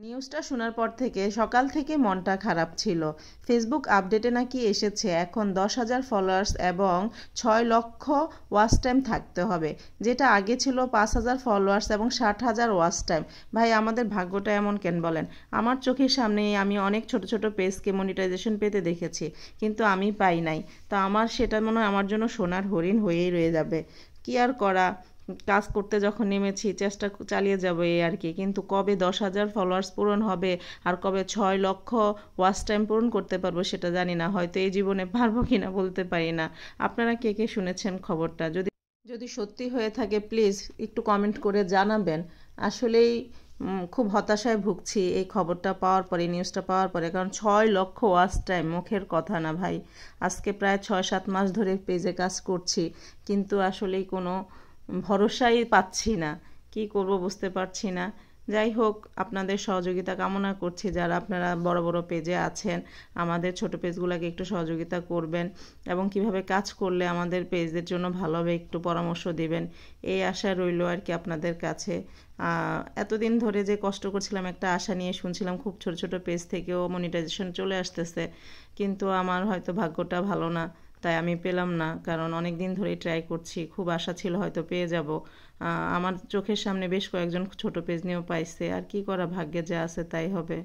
নিউজটা শোনার পর থেকে সকাল থেকে মনটা খারাপ ছিল। ফেসবুক আপডেটে নাকি এসেছে এখন 10,000 ফলোয়ার্স এবং 6 লক্ষ ওয়াচ টাইম থাকতে হবে, যেটা আগে ছিল 5,000 ফলোয়ার্স এবং 60,000 ওয়াচ টাইম। ভাই আমাদের ভাগ্যটা এমন কেন বলেন? আমার চোখের সামনেই আমি অনেক ছোট ছোট পেজকে মনিটাইজেশন পেতে দেখেছি, কিন্তু আমি পাই নাই। তো আমার সেটা মনে হয় আমার জন্য সোনার হরিণ হয়েই রয়ে যাবে। কি আর করা, কাজ করতে যখন নেমেছি চেষ্টা চালিয়ে যাবো এই আর কি। কিন্তু কবে 10,000 ফলোয়ার্স পূরণ হবে আর কবে 6 লক্ষ ওয়াচ টাইম পূরণ করতে পারবো সেটা জানি না, হয়তো এই জীবনে পারবো কিনা বলতে পারি না। আপনারা কে কে শুনেছেন খবরটা? যদি যদি সত্যি হয়ে থাকে প্লিজ একটু কমেন্ট করে জানাবেন। আসলেই খুব হতাশায় ভুগছি এই খবরটা পাওয়ার পরে, নিউজটা পাওয়ার পরে। কারণ 6 লক্ষ ওয়াচ টাইম মুখের কথা না ভাই। আজকে প্রায় 6-7 মাস ধরে পেজে কাজ করছি, কিন্তু আসলেই কোনো ভরসাই পাচ্ছি না। কি করব বুঝতে পারছি না। যাই হোক, আপনাদের সহযোগিতা কামনা করছি। যারা আপনারা বড় বড় পেজে আছেন, আমাদের ছোট পেজগুলোকে একটু সহযোগিতা করবেন এবং কিভাবে কাজ করলে আমাদের পেজদের জন্য ভালো হবে একটু পরামর্শ দিবেন, এই আশা রইল আর কি আপনাদের কাছে। এতদিন ধরে যে কষ্ট করছিলাম একটা আশা নিয়ে, শুনছিলাম খুব ছোট ছোট পেজ থেকেও মনিটাইজেশন চলে আসতেছে, কিন্তু আমার হয়তো ভাগ্যটা ভালো না, তাই আমি পেলাম না। কারণ অনেক দিন ধরেই ট্রাই করছি, খুব আশা ছিল হয়তো পেয়ে যাব। আমার চোখের সামনে বেশ কয়েকজন ছোট পেজ নিয়েও পাইছে। আর কি করা, ভাগ্যে যা আছে তাই হবে।